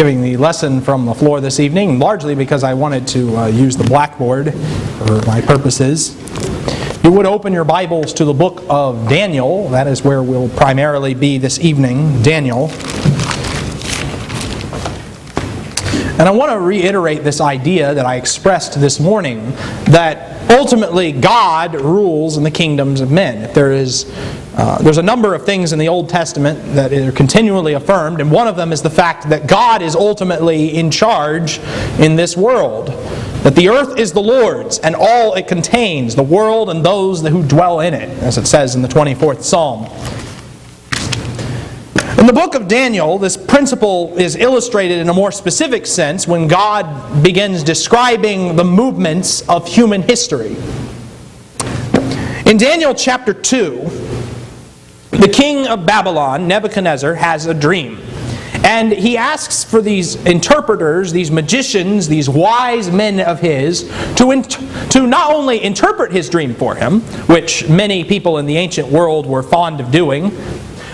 giving the lesson from the floor this evening, largely because I wanted to use the blackboard for my purposes. You would open your Bibles to the book of Daniel. That is where we'll primarily be this evening, Daniel. And I want to reiterate this idea that I expressed this morning, that ultimately God rules in the kingdoms of men. There's a number of things in the Old Testament that are continually affirmed, and one of them is the fact that God is ultimately in charge in this world. That the earth is the Lord's and all it contains, the world and those who dwell in it, as it says in the 24th Psalm. In the book of Daniel, this principle is illustrated in a more specific sense when God begins describing the movements of human history. In Daniel chapter 2, the king of Babylon, Nebuchadnezzar, has a dream. And he asks for these interpreters, these magicians, these wise men of his, to not only interpret his dream for him, which many people in the ancient world were fond of doing,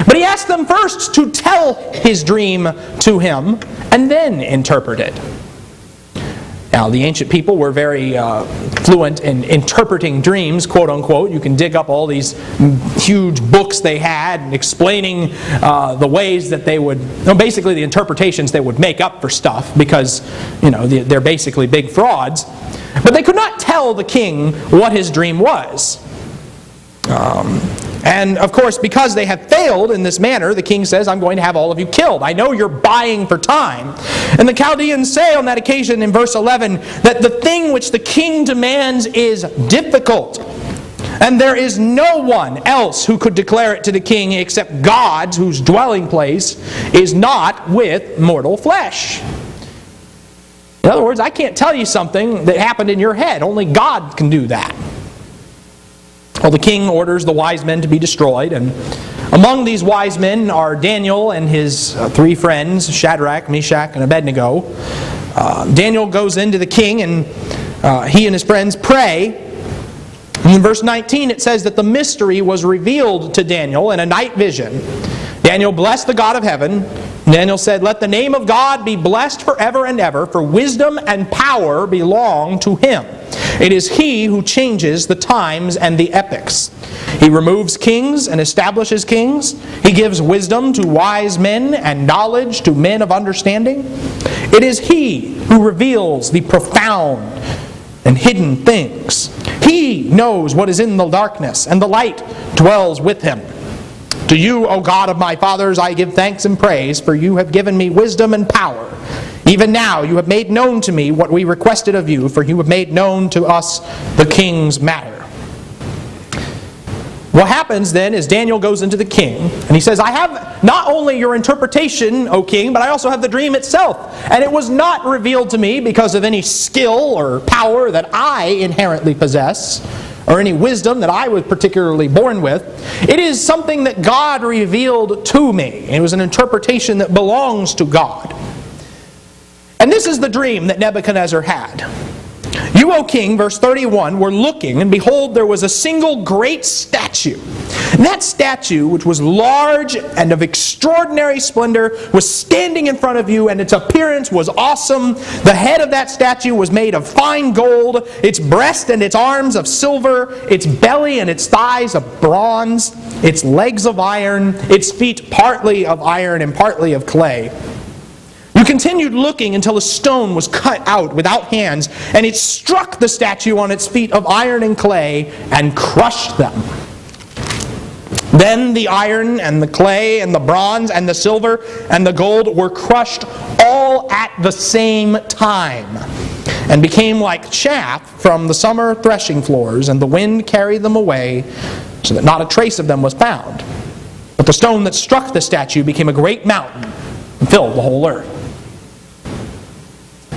but he asked them first to tell his dream to him and then interpret it. Now, the ancient people were very fluent in interpreting dreams, quote unquote. You can dig up all these huge books they had and explaining the ways that they would, basically the interpretations they would make up for stuff because, they're basically big frauds. But they could not tell the king what his dream was. And of course, because they have failed in this manner, the king says, I'm going to have all of you killed. I know you're buying for time. And the Chaldeans say on that occasion in verse 11 that the thing which the king demands is difficult. And there is no one else who could declare it to the king except God, whose dwelling place is not with mortal flesh. In other words, I can't tell you something that happened in your head. Only God can do that. Well, the king orders the wise men to be destroyed, and among these wise men are Daniel and his three friends, Shadrach, Meshach, and Abednego. Daniel goes into the king, and he and his friends pray. And in verse 19 it says that the mystery was revealed to Daniel in a night vision. Daniel blessed the God of heaven. Daniel said, let the name of God be blessed forever and ever, for wisdom and power belong to Him. It is He who changes the times and the epochs. He removes kings and establishes kings. He gives wisdom to wise men and knowledge to men of understanding. It is He who reveals the profound and hidden things. He knows what is in the darkness, and the light dwells with Him. To you, O God of my fathers, I give thanks and praise, for you have given me wisdom and power. Even now you have made known to me what we requested of you, for you have made known to us the king's matter. What happens then is Daniel goes into the king, and he says, I have not only your interpretation, O king, but I also have the dream itself. And it was not revealed to me because of any skill or power that I inherently possess, or any wisdom that I was particularly born with. It is something that God revealed to me. It was an interpretation that belongs to God. And this is the dream that Nebuchadnezzar had. You, O king, verse 31, were looking, and behold, there was a single great statue. And that statue, which was large and of extraordinary splendor, was standing in front of you, and its appearance was awesome. The head of that statue was made of fine gold, its breast and its arms of silver, its belly and its thighs of bronze, its legs of iron, its feet partly of iron and partly of clay. You continued looking until a stone was cut out without hands, and it struck the statue on its feet of iron and clay and crushed them. Then the iron and the clay and the bronze and the silver and the gold were crushed all at the same time, and became like chaff from the summer threshing floors, and the wind carried them away, so that not a trace of them was found. But the stone that struck the statue became a great mountain and filled the whole earth.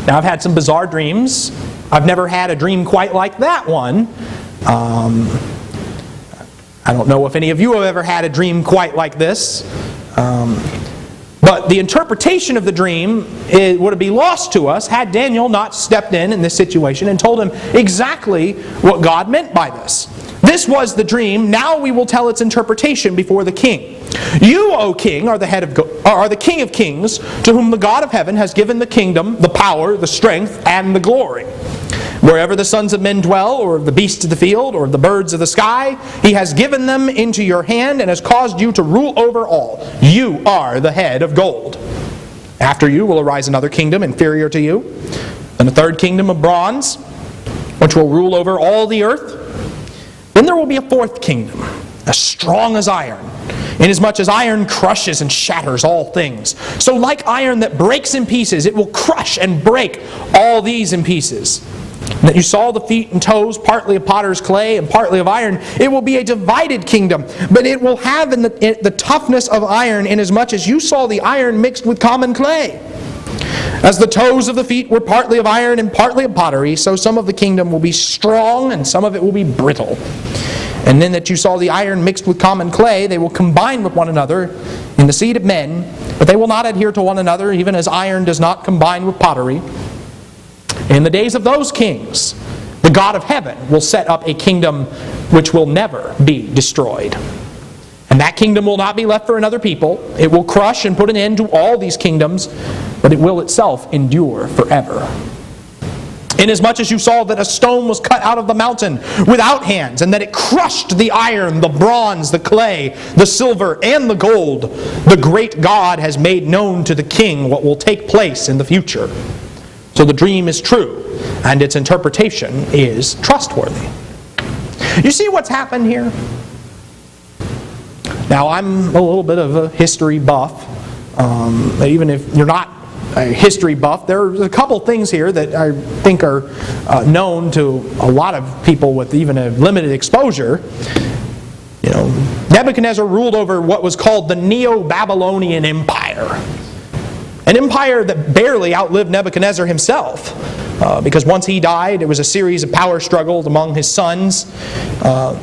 Now, I've had some bizarre dreams. I've never had a dream quite like that one. I don't know if any of you have ever had a dream quite like this. But the interpretation of the dream would be lost to us had Daniel not stepped in this situation and told him exactly what God meant by this. This was the dream. Now we will tell its interpretation before the king. You, O king, are the king of kings, to whom the God of heaven has given the kingdom, the power, the strength, and the glory. Wherever the sons of men dwell, or the beasts of the field, or the birds of the sky, he has given them into your hand and has caused you to rule over all. You are the head of gold. After you will arise another kingdom inferior to you, and a third kingdom of bronze, which will rule over all the earth. Then there will be a fourth kingdom, as strong as iron, inasmuch as iron crushes and shatters all things. So like iron that breaks in pieces, it will crush and break all these in pieces. And that you saw the feet and toes, partly of potter's clay and partly of iron. It will be a divided kingdom, but it will have in the toughness of iron, inasmuch as you saw the iron mixed with common clay. As the toes of the feet were partly of iron and partly of pottery, so some of the kingdom will be strong and some of it will be brittle. And then that you saw the iron mixed with common clay, they will combine with one another in the seed of men, but they will not adhere to one another, even as iron does not combine with pottery. In the days of those kings, the God of heaven will set up a kingdom which will never be destroyed. And that kingdom will not be left for another people. It will crush and put an end to all these kingdoms, but it will itself endure forever. Inasmuch as you saw that a stone was cut out of the mountain without hands, and that it crushed the iron, the bronze, the clay, the silver, and the gold, the great God has made known to the king what will take place in the future. So the dream is true, and its interpretation is trustworthy. You see what's happened here? Now, I'm a little bit of a history buff. Even if you're not a history buff, there's a couple things here that I think are known to a lot of people with even a limited exposure. You know, Nebuchadnezzar ruled over what was called the Neo-Babylonian Empire. An empire that barely outlived Nebuchadnezzar himself. Because once he died, it was a series of power struggles among his sons,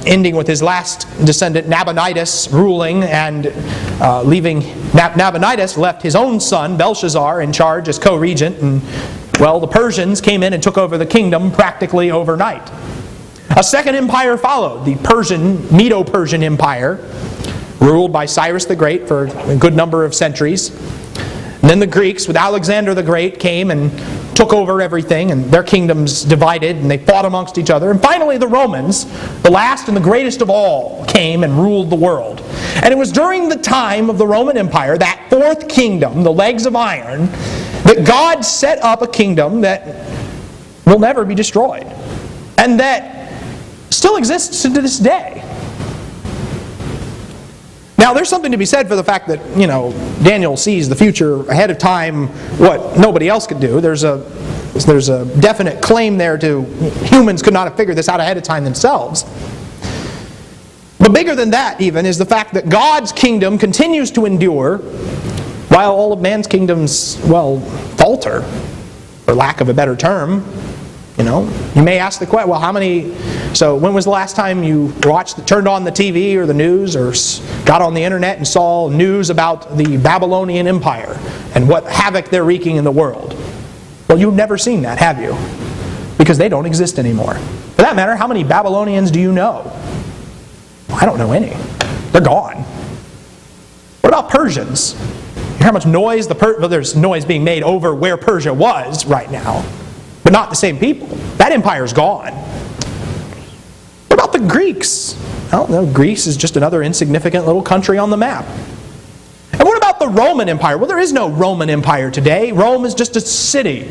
ending with his last descendant Nabonidus ruling and leaving. Nabonidus left his own son Belshazzar in charge as co-regent, and well, the Persians came in and took over the kingdom practically overnight. A second empire followed, the Medo-Persian Empire, ruled by Cyrus the Great for a good number of centuries. And then the Greeks, with Alexander the Great, came and took over everything, and their kingdoms divided, and they fought amongst each other. And finally the Romans, the last and the greatest of all, came and ruled the world. And it was during the time of the Roman Empire, that fourth kingdom, the legs of iron, that God set up a kingdom that will never be destroyed, and that still exists to this day. Now, there's something to be said for the fact that, Daniel sees the future ahead of time, what nobody else could do. There's a definite claim there to humans could not have figured this out ahead of time themselves. But bigger than that even is the fact that God's kingdom continues to endure while all of man's kingdoms, falter, for lack of a better term. You may ask the question, so when was the last time you turned on the TV or the news or got on the internet and saw news about the Babylonian Empire and what havoc they're wreaking in the world? Well, you've never seen that, have you? Because they don't exist anymore. For that matter, how many Babylonians do you know? Well, I don't know any. They're gone. What about Persians? You hear how much noise there's noise being made over where Persia was right now. But not the same people. That empire's gone. What about the Greeks? Well, Greece is just another insignificant little country on the map. And what about the Roman Empire? Well, there is no Roman Empire today. Rome is just a city,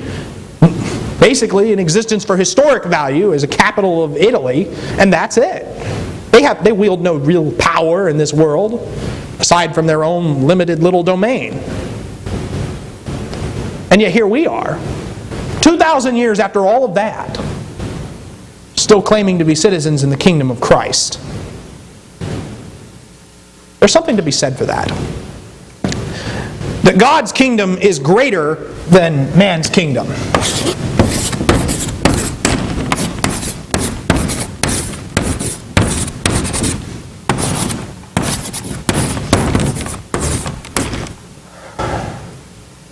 basically in existence for historic value as a capital of Italy, and that's it. They wield no real power in this world, aside from their own limited little domain. And yet here we are, 2,000 years after all of that, still claiming to be citizens in the kingdom of Christ. There's something to be said for that. That God's kingdom is greater than man's kingdom.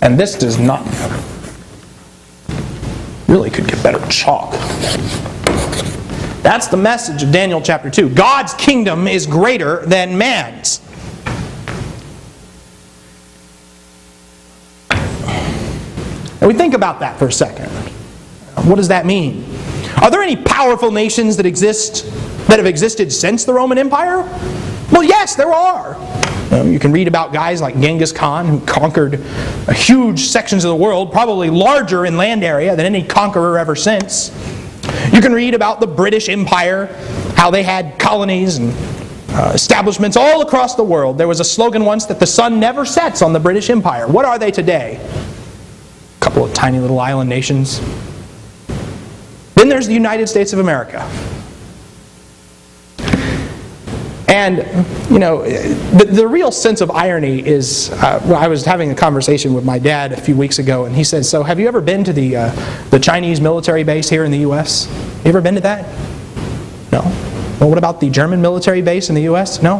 And this does not really could get better chalk. That's the message of Daniel chapter 2. God's kingdom is greater than man's. And we think about that for a second. What does that mean? Are there any powerful nations that have existed since the Roman Empire? Well, yes, there are. You can read about guys like Genghis Khan, who conquered huge sections of the world, probably larger in land area than any conqueror ever since. You can read about the British Empire, how they had colonies and establishments all across the world. There was a slogan once that the sun never sets on the British Empire. What are they today? A couple of tiny little island nations. Then there's the United States of America. And, the real sense of irony is, I was having a conversation with my dad a few weeks ago, and he said, so have you ever been to the Chinese military base here in the U.S.? You ever been to that? No. Well, what about the German military base in the U.S.? No.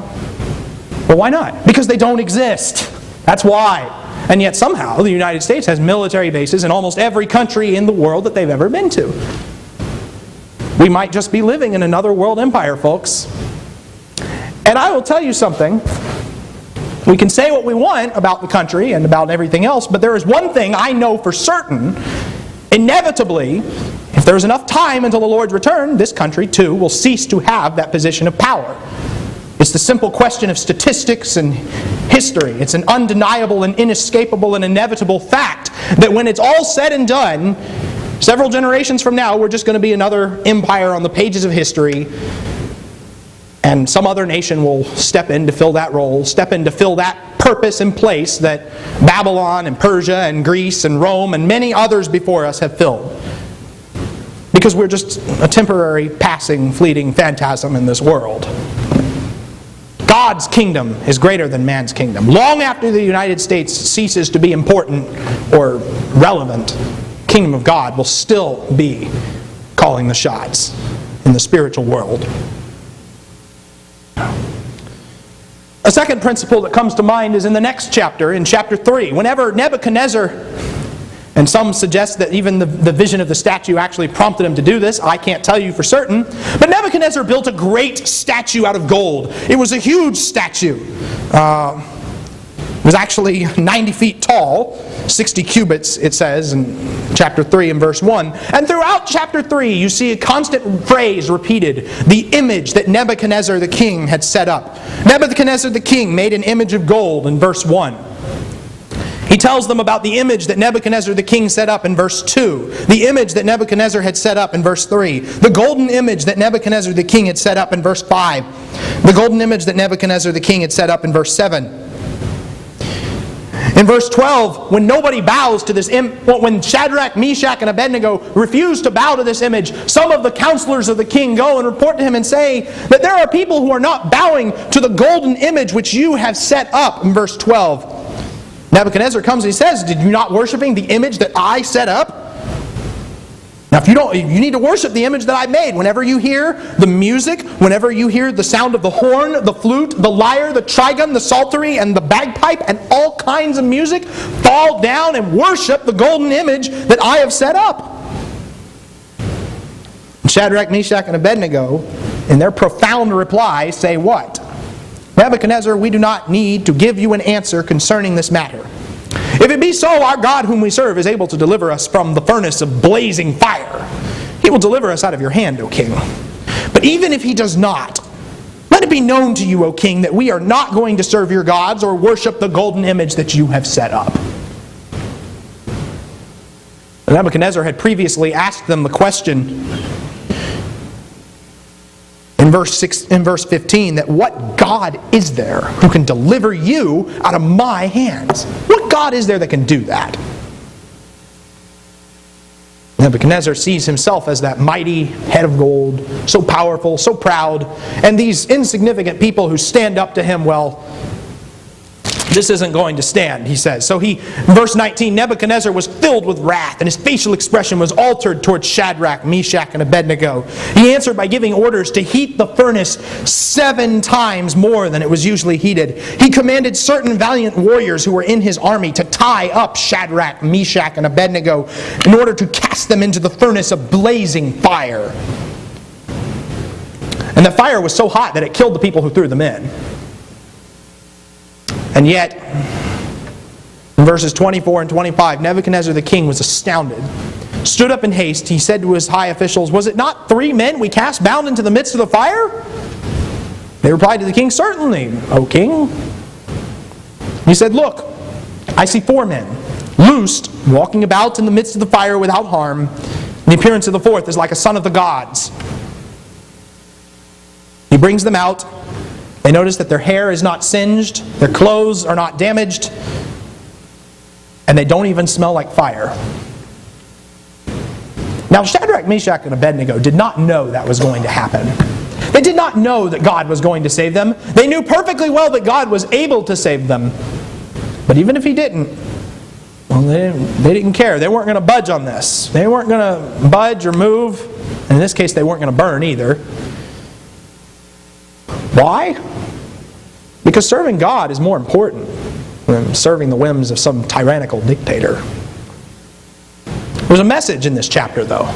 Well, why not? Because they don't exist. That's why. And yet somehow the United States has military bases in almost every country in the world that they've ever been to. We might just be living in another world empire, folks. And I will tell you something. We can say what we want about the country and about everything else, but there is one thing I know for certain. Inevitably, if there's enough time until the Lord's return, this country too will cease to have that position of power. It's the simple question of statistics and history. It's an undeniable and inescapable and inevitable fact that when it's all said and done, several generations from now, we're just going to be another empire on the pages of history. And some other nation will step in to fill that role, step in to fill that purpose and place that Babylon and Persia and Greece and Rome and many others before us have filled. Because we're just a temporary, passing, fleeting phantasm in this world. God's kingdom is greater than man's kingdom. Long after the United States ceases to be important or relevant, the kingdom of God will still be calling the shots in the spiritual world. A second principle that comes to mind is in the next chapter, in chapter 3. Whenever Nebuchadnezzar, and some suggest that even the vision of the statue actually prompted him to do this, I can't tell you for certain, but Nebuchadnezzar built a great statue out of gold. It was a huge statue. It was actually 90 feet tall, 60 cubits, it says in chapter 3 and verse 1. And throughout chapter 3, you see a constant phrase repeated, the image that Nebuchadnezzar the king had set up. Nebuchadnezzar the king made an image of gold in verse 1. He tells them about the image that Nebuchadnezzar the king set up in verse 2. The image that Nebuchadnezzar had set up in verse 3. The golden image that Nebuchadnezzar the king had set up in verse 5. The golden image that Nebuchadnezzar the king had set up in verse 7. In verse 12, when nobody bows to this when Shadrach, Meshach, and Abednego refuse to bow to this image, some of the counselors of the king go and report to him and say that there are people who are not bowing to the golden image which you have set up. In verse 12, Nebuchadnezzar comes and he says, did you not worshiping the image that I set up? Now if you don't, you need to worship the image that I made. Whenever you hear the music, whenever you hear the sound of the horn, the flute, the lyre, the trigon, the psaltery, and the bagpipe, and all kinds of music, fall down and worship the golden image that I have set up. And Shadrach, Meshach, and Abednego, in their profound reply, say what? Nebuchadnezzar, we do not need to give you an answer concerning this matter. If it be so, our God whom we serve is able to deliver us from the furnace of blazing fire. He will deliver us out of your hand, O king. But even if he does not, let it be known to you, O king, that we are not going to serve your gods or worship the golden image that you have set up. Nebuchadnezzar had previously asked them the question in verse 15, that what God is there who can deliver you out of my hands? What God is there that can do that? Nebuchadnezzar sees himself as that mighty head of gold, so powerful, so proud, and these insignificant people who stand up to him, well, this isn't going to stand, he says. So verse 19, Nebuchadnezzar was filled with wrath, and his facial expression was altered towards Shadrach, Meshach, and Abednego. He answered by giving orders to heat the furnace 7 times more than it was usually heated. He commanded certain valiant warriors who were in his army to tie up Shadrach, Meshach, and Abednego in order to cast them into the furnace of blazing fire. And the fire was so hot that it killed the people who threw them in. And yet, in verses 24 and 25, Nebuchadnezzar the king was astounded. Stood up in haste, he said to his high officials, "Was it not 3 men we cast bound into the midst of the fire?" They replied to the king, "Certainly, O king." He said, "Look, I see 4 men, loosed, walking about in the midst of the fire without harm. And the appearance of the 4th is like a son of the gods." He brings them out. They notice that their hair is not singed, their clothes are not damaged, and they don't even smell like fire. Now, Shadrach, Meshach, and Abednego did not know that was going to happen. They did not know that God was going to save them. They knew perfectly well that God was able to save them. But even if He didn't, well, they didn't care. They weren't going to budge on this. They weren't going to budge or move. And in this case, they weren't going to burn either. Why? Because serving God is more important than serving the whims of some tyrannical dictator. There's a message in this chapter, though.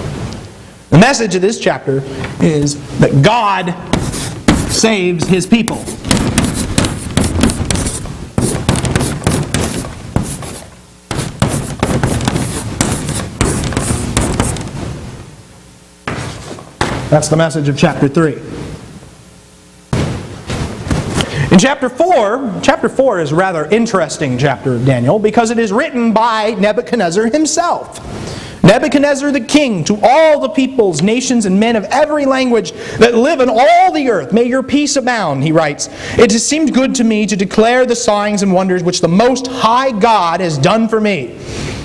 The message of this chapter is that God saves His people. That's the message of chapter 3. In chapter 4 is a rather interesting chapter of Daniel because it is written by Nebuchadnezzar himself. Nebuchadnezzar the king, to all the peoples, nations, and men of every language that live in all the earth, may your peace abound, he writes. It has seemed good to me to declare the signs and wonders which the Most High God has done for me.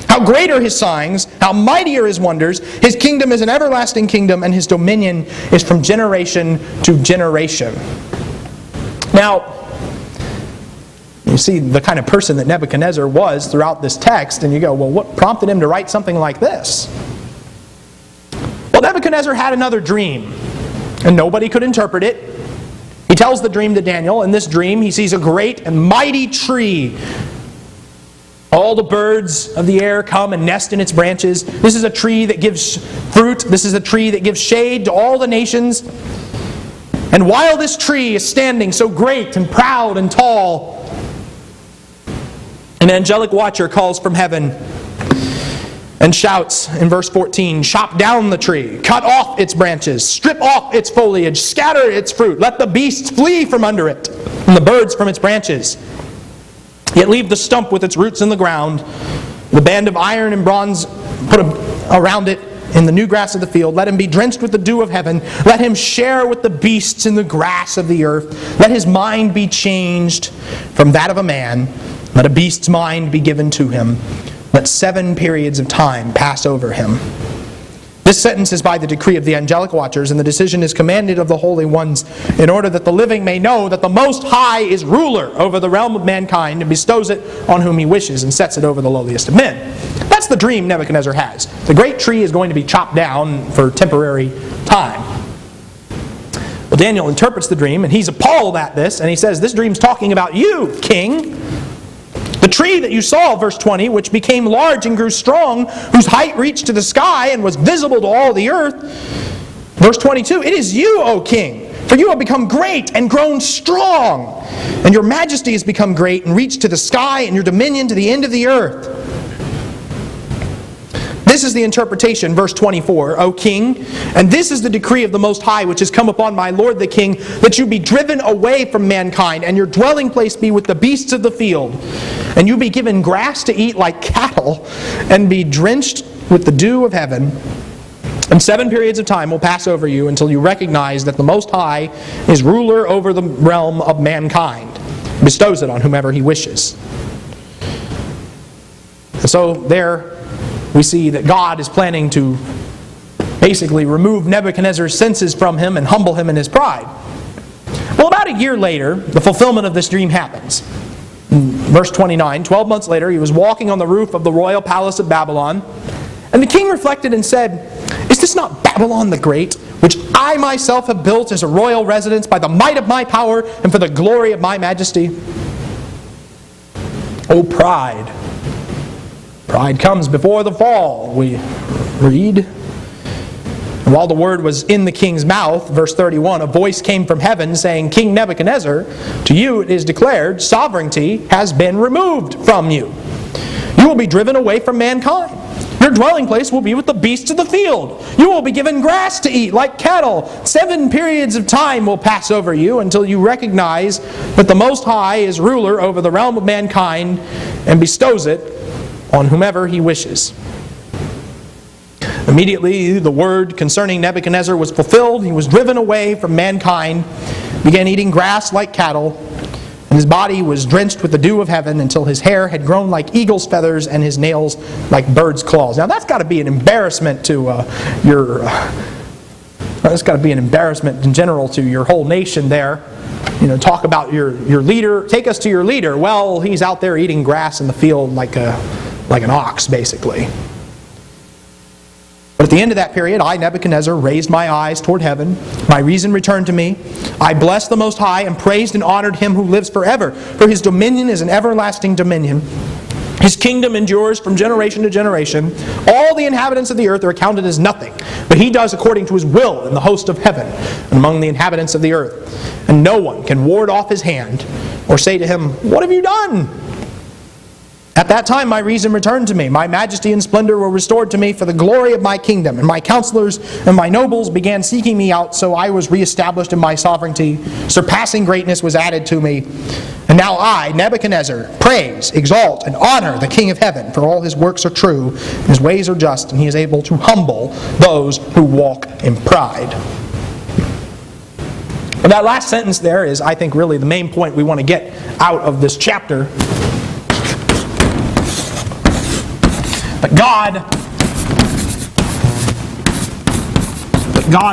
How great are His signs, how mighty are His wonders. His kingdom is an everlasting kingdom, and His dominion is from generation to generation. Now, you see the kind of person that Nebuchadnezzar was throughout this text, and you go, well, what prompted him to write something like this? Well, Nebuchadnezzar had another dream, and nobody could interpret it. He tells the dream to Daniel. In this dream, he sees a great and mighty tree. All the birds of the air come and nest in its branches. This is a tree that gives fruit. This is a tree that gives shade to all the nations. And while this tree is standing so great and proud and tall, an angelic watcher calls from heaven and shouts in verse 14, "Chop down the tree, cut off its branches, strip off its foliage, scatter its fruit, let the beasts flee from under it, and the birds from its branches. Yet leave the stump with its roots in the ground, the band of iron and bronze put around it in the new grass of the field. Let him be drenched with the dew of heaven. Let him share with the beasts in the grass of the earth. Let his mind be changed from that of a man. Let a beast's mind be given to him. Let 7 periods of time pass over him." This sentence is by the decree of the angelic watchers, and the decision is commanded of the holy ones, in order that the living may know that the Most High is ruler over the realm of mankind, and bestows it on whom He wishes, and sets it over the lowliest of men. That's the dream Nebuchadnezzar has. The great tree is going to be chopped down for temporary time. Well, Daniel interprets the dream, and he's appalled at this, and he says, "This dream's talking about you, king. The tree that you saw," verse 20, "which became large and grew strong, whose height reached to the sky and was visible to all the earth." Verse 22, "It is you, O king, for you have become great and grown strong, and your majesty has become great and reached to the sky, and your dominion to the end of the earth." This is the interpretation, verse 24, "O king, and this is the decree of the Most High, which has come upon my lord the king, that you be driven away from mankind, and your dwelling place be with the beasts of the field, and you be given grass to eat like cattle, and be drenched with the dew of heaven. And 7 periods of time will pass over you until you recognize that the Most High is ruler over the realm of mankind, bestows it on whomever He wishes." And so there we see that God is planning to basically remove Nebuchadnezzar's senses from him and humble him in his pride. Well, about a year later, the fulfillment of this dream happens. Verse 29, 12 months later, he was walking on the roof of the royal palace of Babylon, and the king reflected and said, "Is this not Babylon the Great, which I myself have built as a royal residence by the might of my power and for the glory of my majesty?" O pride! Pride comes before the fall, we read. And while the word was in the king's mouth, verse 31, a voice came from heaven saying, King Nebuchadnezzar, to you it is declared, sovereignty has been removed from you. You will be driven away from mankind. Your dwelling place will be with the beasts of the field. You will be given grass to eat like cattle. 7 periods of time will pass over you until you recognize that the Most High is ruler over the realm of mankind and bestows it on whomever He wishes. Immediately, the word concerning Nebuchadnezzar was fulfilled. He was driven away from mankind, began eating grass like cattle, and his body was drenched with the dew of heaven until his hair had grown like eagle's feathers and his nails like bird's claws. Now that's got to be an embarrassment to that's got to be an embarrassment in general to your whole nation there. You know, talk about your leader. Take us to your leader. Well, he's out there eating grass in the field like an ox, basically. But at the end of that period, I, Nebuchadnezzar, raised my eyes toward heaven. My reason returned to me. I blessed the Most High and praised and honored Him who lives forever. For His dominion is an everlasting dominion. His kingdom endures from generation to generation. All the inhabitants of the earth are accounted as nothing. But He does according to His will in the host of heaven and among the inhabitants of the earth. And no one can ward off His hand or say to Him, What have you done? At that time my reason returned to me. My majesty and splendor were restored to me for the glory of my kingdom. And my counselors and my nobles began seeking me out, so I was reestablished in my sovereignty. Surpassing greatness was added to me. And now I, Nebuchadnezzar, praise, exalt, and honor the King of heaven, for all His works are true, and His ways are just, and He is able to humble those who walk in pride. But that last sentence there is, I think, really the main point we want to get out of this chapter. But God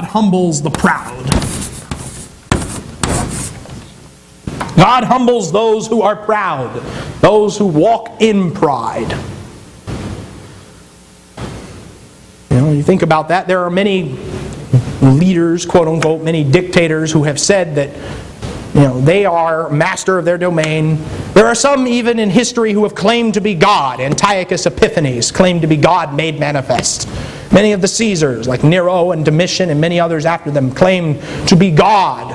humbles the proud. God humbles those who are proud, those who walk in pride. You know, when you think about that, there are many leaders, quote unquote, many dictators who have said that, you know, they are master of their domain. There are some even in history who have claimed to be God. Antiochus Epiphanes claimed to be God made manifest. Many of the Caesars, like Nero and Domitian and many others after them, claimed to be God.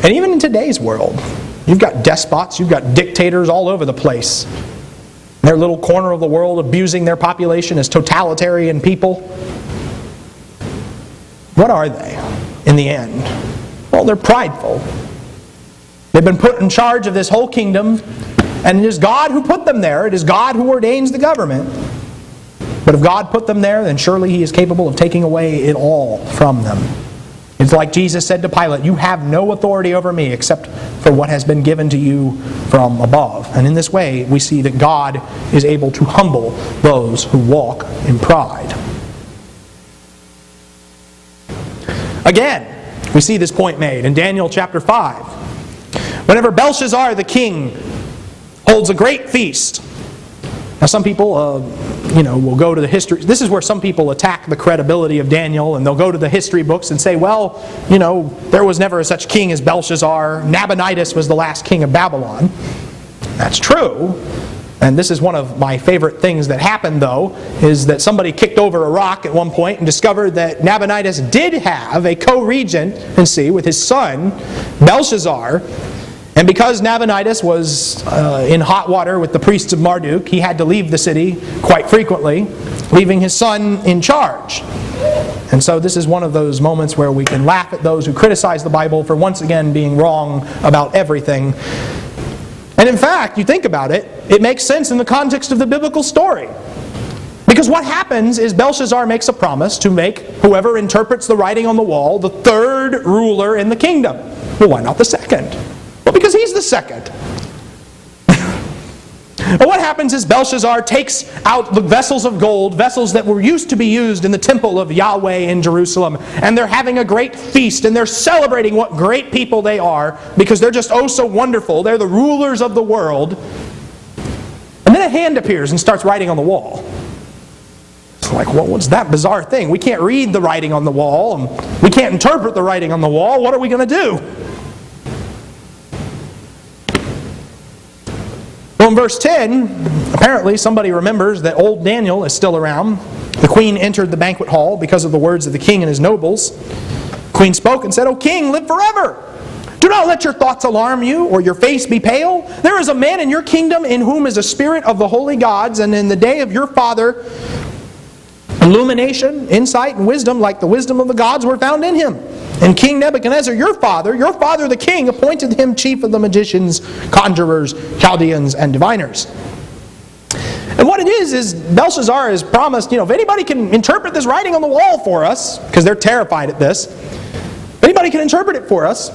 And even in today's world, you've got despots, you've got dictators all over the place. In their little corner of the world, abusing their population as totalitarian people. What are they in the end? Well, they're prideful. They've been put in charge of this whole kingdom, and it is God who put them there. It is God who ordains the government. But if God put them there, then surely He is capable of taking away it all from them. It's like Jesus said to Pilate, You have no authority over me except for what has been given to you from above. And in this way, we see that God is able to humble those who walk in pride. Again, we see this point made in Daniel chapter 5. Whenever Belshazzar the king holds a great feast. Now some people will go to the history. This is where some people attack the credibility of Daniel, and they'll go to the history books and say, well, there was never such king as Belshazzar. Nabonidus was the last king of Babylon. That's true. And this is one of my favorite things that happened, though, is that somebody kicked over a rock at one point and discovered that Nabonidus did have a co-regent, with his son, Belshazzar. And because Nabonidus was in hot water with the priests of Marduk, he had to leave the city quite frequently, leaving his son in charge. And so this is one of those moments where we can laugh at those who criticize the Bible for once again being wrong about everything. And in fact, you think about it, it makes sense in the context of the biblical story. Because what happens is Belshazzar makes a promise to make whoever interprets the writing on the wall the third ruler in the kingdom. Well, why not the second? Well, because he's the second. But what happens is Belshazzar takes out the vessels of gold, vessels that were used to be used in the temple of Yahweh in Jerusalem, and they're having a great feast, and they're celebrating what great people they are, because they're just oh so wonderful. They're the rulers of the world. And then a hand appears and starts writing on the wall. It's like, well, what's that bizarre thing? We can't read the writing on the wall, and we can't interpret the writing on the wall. What are we going to do? Well, in verse 10, apparently somebody remembers that old Daniel is still around. The queen entered the banquet hall because of the words of the king and his nobles. The queen spoke and said, "O king, live forever. Do not let your thoughts alarm you, or your face be pale. There is a man in your kingdom in whom is a spirit of the holy gods, and in the day of your father, illumination, insight, and wisdom, like the wisdom of the gods, were found in him. And King Nebuchadnezzar, your father the king, appointed him chief of the magicians, conjurers, Chaldeans, and diviners." And what it is Belshazzar has promised, if anybody can interpret this writing on the wall for us, because they're terrified at this, if anybody can interpret it for us,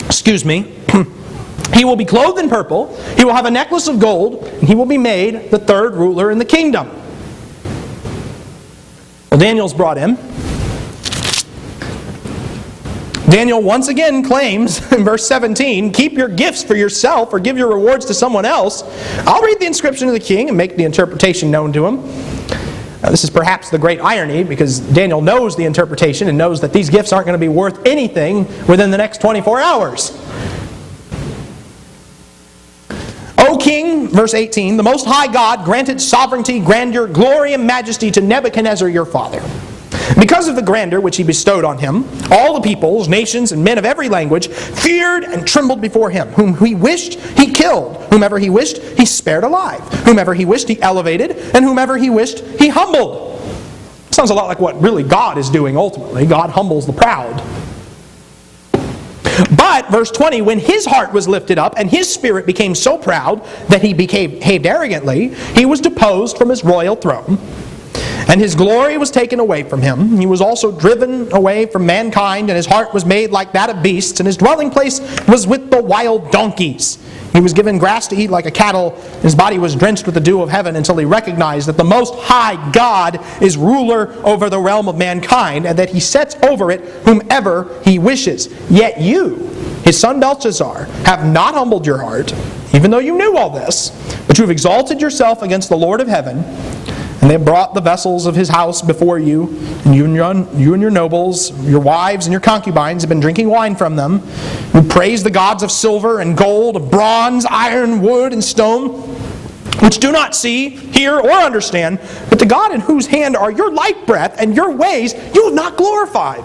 excuse me, he will be clothed in purple, he will have a necklace of gold, and he will be made the third ruler in the kingdom. Well, Daniel's brought in. Daniel once again claims in verse 17, "Keep your gifts for yourself or give your rewards to someone else. I'll read the inscription to the king and make the interpretation known to him." Now, this is perhaps the great irony, because Daniel knows the interpretation and knows that these gifts aren't going to be worth anything within the next 24 hours. "O king," verse 18, "the Most High God granted sovereignty, grandeur, glory, and majesty to Nebuchadnezzar your father. Because of the grandeur which he bestowed on him, all the peoples, nations, and men of every language feared and trembled before him. Whom he wished, he killed. Whomever he wished, he spared alive. Whomever he wished, he elevated. And whomever he wished, he humbled." Sounds a lot like what really God is doing ultimately. God humbles the proud. "But," verse 20, "when his heart was lifted up and his spirit became so proud that he behaved arrogantly, he was deposed from his royal throne. And his glory was taken away from him. He was also driven away from mankind, and his heart was made like that of beasts, and his dwelling place was with the wild donkeys. He was given grass to eat like a cattle, and his body was drenched with the dew of heaven until he recognized that the Most High God is ruler over the realm of mankind, and that he sets over it whomever he wishes. Yet you, his son Belshazzar, have not humbled your heart, even though you knew all this, but you have exalted yourself against the Lord of heaven. And they have brought the vessels of his house before you, and you and your nobles, your wives and your concubines have been drinking wine from them. You praise the gods of silver and gold, of bronze, iron, wood, and stone, which do not see, hear, or understand, but the God in whose hand are your life breath and your ways you have not glorified."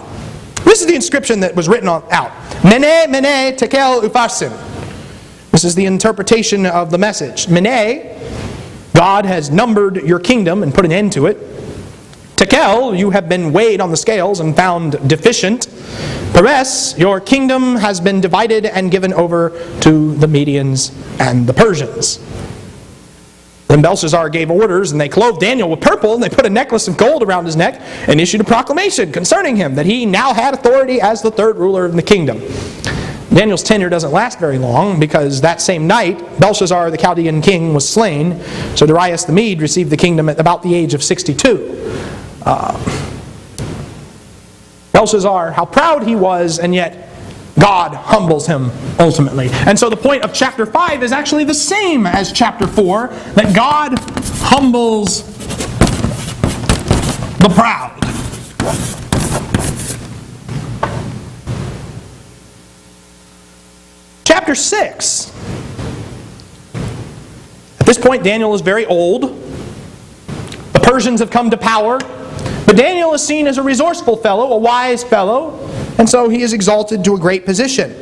This is the inscription that was written out. "Mene, mene, tekel, upharsin." This is the interpretation of the message. Mene, God has numbered your kingdom and put an end to it. Tekel, you have been weighed on the scales and found deficient. Peres, your kingdom has been divided and given over to the Medians and the Persians. Then Belshazzar gave orders, and they clothed Daniel with purple, and they put a necklace of gold around his neck, and issued a proclamation concerning him, that he now had authority as the third ruler in the kingdom. Daniel's tenure doesn't last very long, because that same night, Belshazzar the Chaldean king was slain, so Darius the Mede received the kingdom at about the age of 62. Belshazzar, how proud he was, and yet God humbles him ultimately. And so the point of chapter 5 is actually the same as chapter 4, that God humbles the proud. Chapter 6. At this point, Daniel is very old. The Persians have come to power. But Daniel is seen as a resourceful fellow, a wise fellow, and so he is exalted to a great position.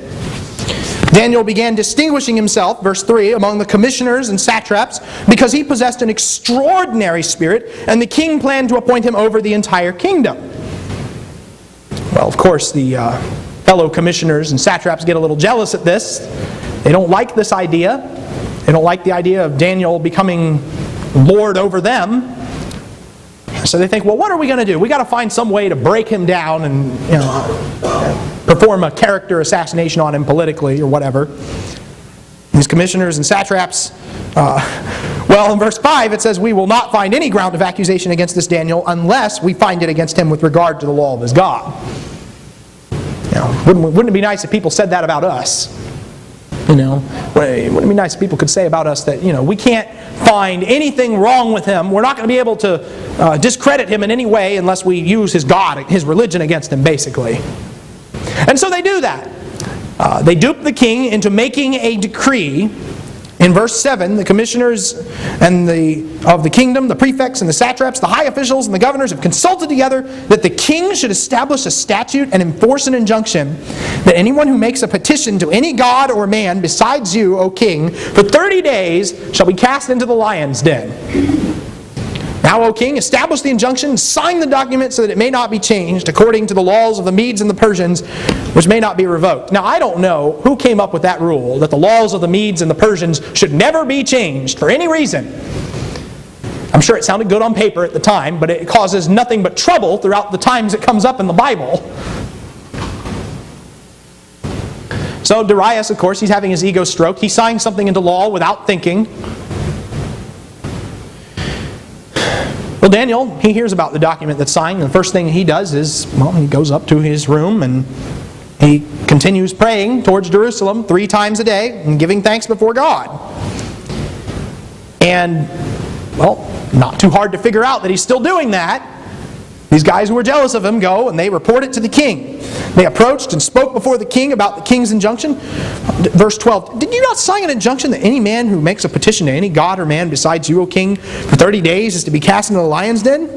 Daniel began distinguishing himself, verse 3, among the commissioners and satraps because he possessed an extraordinary spirit, and the king planned to appoint him over the entire kingdom. Well, of course, the fellow commissioners and satraps get a little jealous at this. They don't like this idea. They don't like the idea of Daniel becoming lord over them. So they think, well, what are we going to do? We've got to find some way to break him down and perform a character assassination on him politically or whatever. These commissioners and satraps, well, in verse 5 it says, "We will not find any ground of accusation against this Daniel unless we find it against him with regard to the law of his God." Wouldn't it be nice if people said that about us? Wouldn't it be nice if people could say about us that, we can't find anything wrong with him. We're not going to be able to discredit him in any way unless we use his God, his religion against him, basically. And so they do that. They dupe the king into making a decree In verse 7, the commissioners of the kingdom, the prefects and the satraps, the high officials and the governors have consulted together that the king should establish a statute and enforce an injunction that anyone who makes a petition to any god or man besides you, O king, for 30 days shall be cast into the lion's den. Now, O king, establish the injunction and sign the document so that it may not be changed according to the laws of the Medes and the Persians, which may not be revoked. Now, I don't know who came up with that rule, that the laws of the Medes and the Persians should never be changed for any reason. I'm sure it sounded good on paper at the time, but it causes nothing but trouble throughout the times it comes up in the Bible. So Darius, of course, he's having his ego stroked. He signs something into law without thinking. Well, Daniel, he hears about the document that's signed, and the first thing he does is, he goes up to his room and he continues praying towards Jerusalem 3 times a day and giving thanks before God. And, not too hard to figure out that he's still doing that. These guys who were jealous of him go and they report it to the king. They approached and spoke before the king about the king's injunction. Verse 12, did you not sign an injunction that any man who makes a petition to any god or man besides you, O king, for 30 days is to be cast into the lion's den?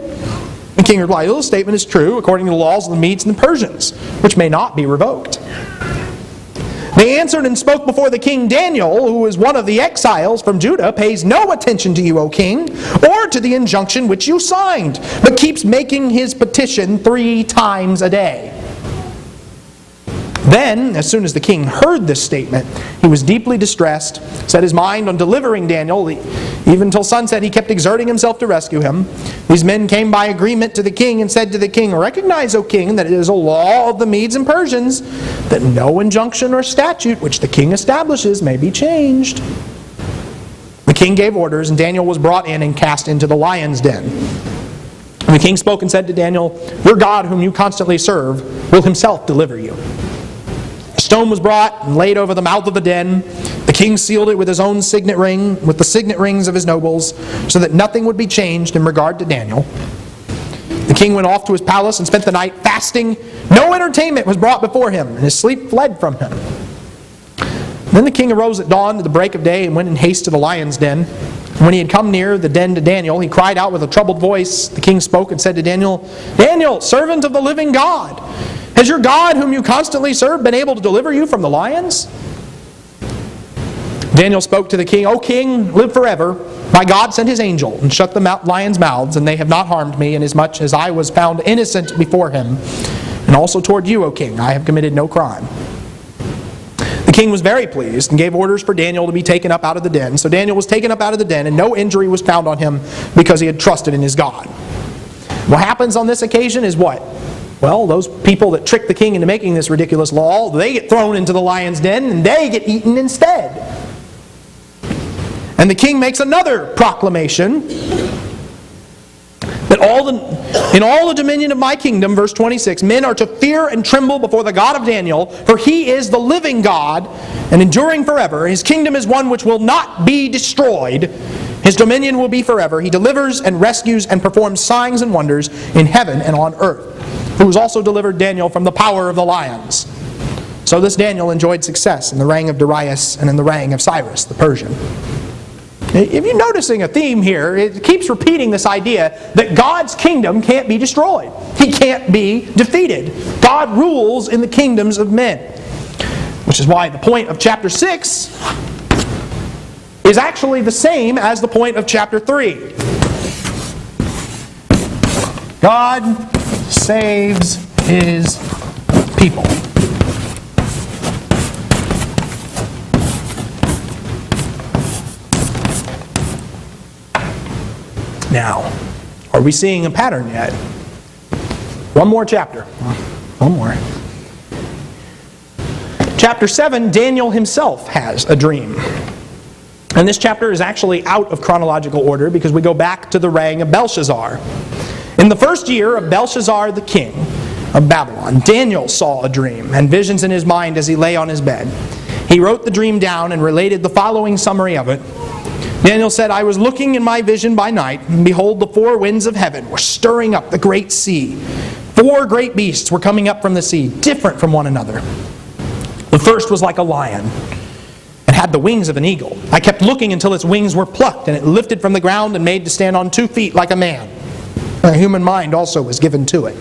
The king replied, the statement is true according to the laws of the Medes and the Persians, which may not be revoked. They answered and spoke before the king. Daniel, who is one of the exiles from Judah, pays no attention to you, O king, or to the injunction which you signed, but keeps making his petition 3 times a day. Then, as soon as the king heard this statement, he was deeply distressed, set his mind on delivering Daniel. Even until sunset, he kept exerting himself to rescue him. These men came by agreement to the king and said to the king, recognize, O king, that it is a law of the Medes and Persians that no injunction or statute which the king establishes may be changed. The king gave orders, and Daniel was brought in and cast into the lion's den. And the king spoke and said to Daniel, your God, whom you constantly serve, will himself deliver you. A stone was brought and laid over the mouth of the den. The king sealed it with his own signet ring, with the signet rings of his nobles, so that nothing would be changed in regard to Daniel. The king went off to his palace and spent the night fasting. No entertainment was brought before him, and his sleep fled from him. Then the king arose at dawn to the break of day and went in haste to the lion's den. When he had come near the den to Daniel, he cried out with a troubled voice. The king spoke and said to Daniel, Daniel, servant of the living God, has your God, whom you constantly serve, been able to deliver you from the lions? Daniel spoke to the king, O king, live forever. My God sent his angel and shut the lions' mouths, and they have not harmed me, inasmuch as I was found innocent before him. And also toward you, O king, I have committed no crime. The king was very pleased and gave orders for Daniel to be taken up out of the den. So Daniel was taken up out of the den, and no injury was found on him because he had trusted in his God. What happens on this occasion is what? Well, those people that tricked the king into making this ridiculous law, they get thrown into the lion's den and they get eaten instead. And the king makes another proclamation that in all the dominion of my kingdom, verse 26, men are to fear and tremble before the God of Daniel, for he is the living God and enduring forever. His kingdom is one which will not be destroyed. His dominion will be forever. He delivers and rescues and performs signs and wonders in heaven and on earth. Who has also delivered Daniel from the power of the lions. So this Daniel enjoyed success in the reign of Darius and in the reign of Cyrus the Persian. If you're noticing a theme here, it keeps repeating this idea that God's kingdom can't be destroyed. He can't be defeated. God rules in the kingdoms of men. Which is why the point of chapter 6 is actually the same as the point of chapter 3. God saves his people. Now, are we seeing a pattern yet? One more chapter. One more. Chapter 7, Daniel himself has a dream. And this chapter is actually out of chronological order because we go back to the reign of Belshazzar. In the first year of Belshazzar the king of Babylon, Daniel saw a dream and visions in his mind as he lay on his bed. He wrote the dream down and related the following summary of it. Daniel said, I was looking in my vision by night, and behold, the 4 winds of heaven were stirring up the great sea. 4 great beasts were coming up from the sea, different from one another. The first was like a lion, and had the wings of an eagle. I kept looking until its wings were plucked, and it lifted from the ground and made to stand on 2 feet like a man. A human mind also was given to it.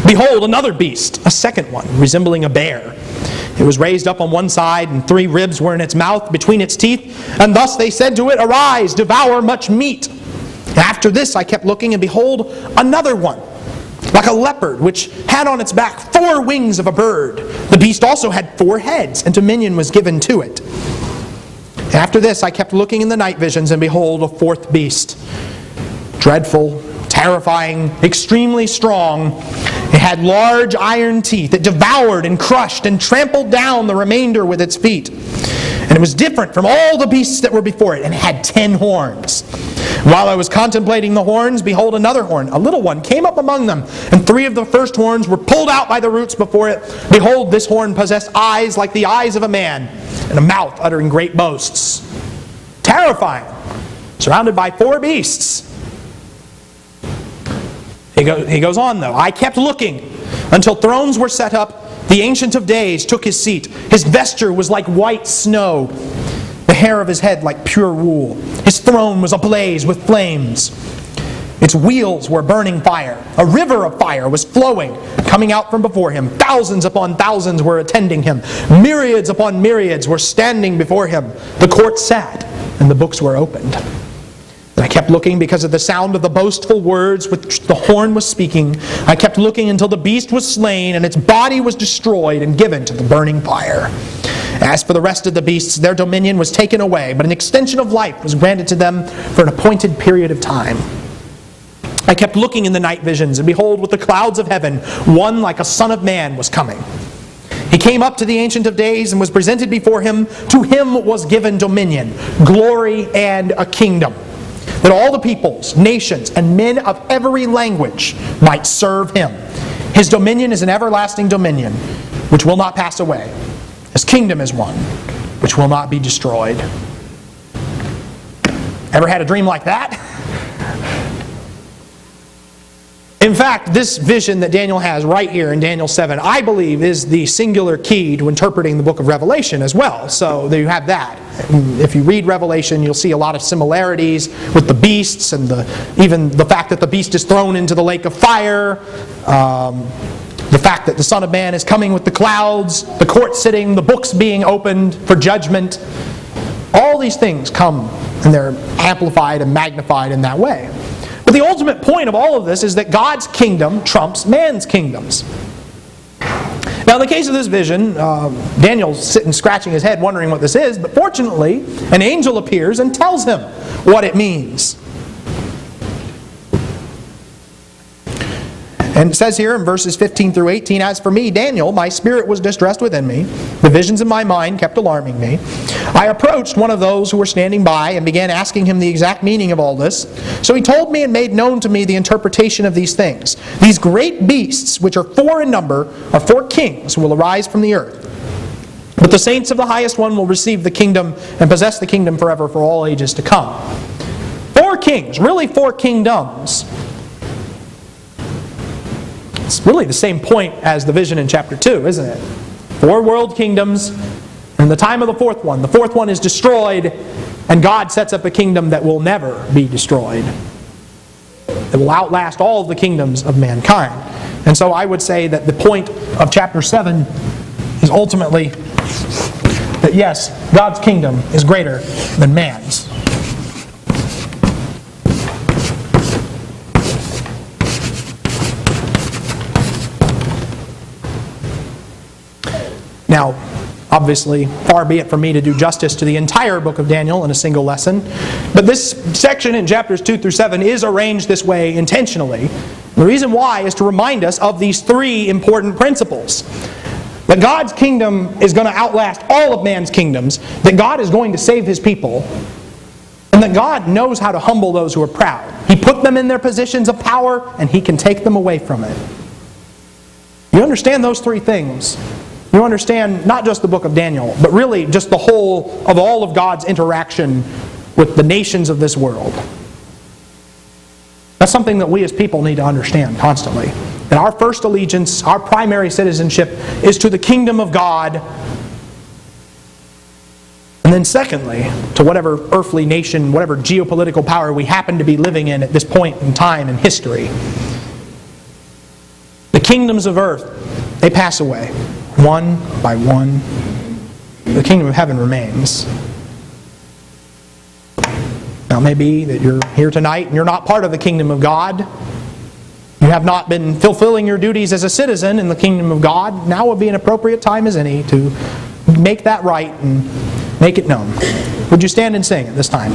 Behold, another beast, a second one, resembling a bear. It was raised up on one side, and 3 ribs were in its mouth between its teeth. And thus they said to it, Arise, devour much meat. After this I kept looking, and behold, another one, like a leopard, which had on its back 4 wings of a bird. The beast also had 4 heads, and dominion was given to it. After this I kept looking in the night visions, and behold, a 4th beast, dreadful, terrifying, extremely strong. It had large iron teeth. It devoured and crushed and trampled down the remainder with its feet. And it was different from all the beasts that were before it, and it had 10 horns. While I was contemplating the horns, behold, another horn, a little one, came up among them, and 3 of the first horns were pulled out by the roots before it. Behold, this horn possessed eyes like the eyes of a man, and a mouth uttering great boasts. Terrifying, surrounded by 4 beasts. He goes on, though. I kept looking until thrones were set up. The Ancient of Days took his seat. His vesture was like white snow, the hair of his head like pure wool. His throne was ablaze with flames. Its wheels were burning fire. A river of fire was flowing, coming out from before him. Thousands upon thousands were attending him. Myriads upon myriads were standing before him. The court sat, and the books were opened. And I kept looking because of the sound of the boastful words which the horn was speaking. I kept looking until the beast was slain, and its body was destroyed and given to the burning fire. As for the rest of the beasts, their dominion was taken away, but an extension of life was granted to them for an appointed period of time. I kept looking in the night visions, and behold, with the clouds of heaven, one like a son of man was coming. He came up to the Ancient of Days and was presented before him. To him was given dominion, glory, and a kingdom, that all the peoples, nations, and men of every language might serve him. His dominion is an everlasting dominion, which will not pass away. His kingdom is one, which will not be destroyed. Ever had a dream like that? In fact, this vision that Daniel has right here in Daniel 7, I believe, is the singular key to interpreting the book of Revelation as well. So there you have that. If you read Revelation, you'll see a lot of similarities with the beasts, and even the fact that the beast is thrown into the lake of fire, the fact that the Son of Man is coming with the clouds, the court sitting, the books being opened for judgment. All these things come, and they're amplified and magnified in that way. But the ultimate point of all of this is that God's kingdom trumps man's kingdoms. Now, in the case of this vision, Daniel's sitting scratching his head wondering what this is, but fortunately, an angel appears and tells him what it means. And it says here in verses 15 through 18, As for me, Daniel, my spirit was distressed within me. The visions in my mind kept alarming me. I approached one of those who were standing by and began asking him the exact meaning of all this. So he told me and made known to me the interpretation of these things. These great beasts, which are 4 in number, are 4 kings who will arise from the earth. But the saints of the highest one will receive the kingdom and possess the kingdom forever for all ages to come. 4 kings, really 4 kingdoms. It's really the same point as the vision in chapter 2, isn't it? 4 world kingdoms, and the time of the 4th one. The 4th one is destroyed, and God sets up a kingdom that will never be destroyed. It will outlast all of the kingdoms of mankind. And so I would say that the point of chapter 7 is ultimately that yes, God's kingdom is greater than man's. Now, obviously, far be it from me to do justice to the entire book of Daniel in a single lesson, but this section in chapters 2 through 7 is arranged this way intentionally. The reason why is to remind us of these 3 important principles. That God's kingdom is going to outlast all of man's kingdoms, that God is going to save His people, and that God knows how to humble those who are proud. He put them in their positions of power, and He can take them away from it. You understand those 3 things, you understand not just the book of Daniel, but really just the whole of all of God's interaction with the nations of this world. That's something that we as people need to understand constantly. That our first allegiance, our primary citizenship is to the kingdom of God. And then secondly, to whatever earthly nation, whatever geopolitical power we happen to be living in at this point in time in history, the kingdoms of earth, they pass away, one by one. The kingdom of heaven remains. Now, it may be that you're here tonight and you're not part of the kingdom of God. You have not been fulfilling your duties as a citizen in the kingdom of God. Now would be an appropriate time as any to make that right and make it known. Would you stand and sing at this time?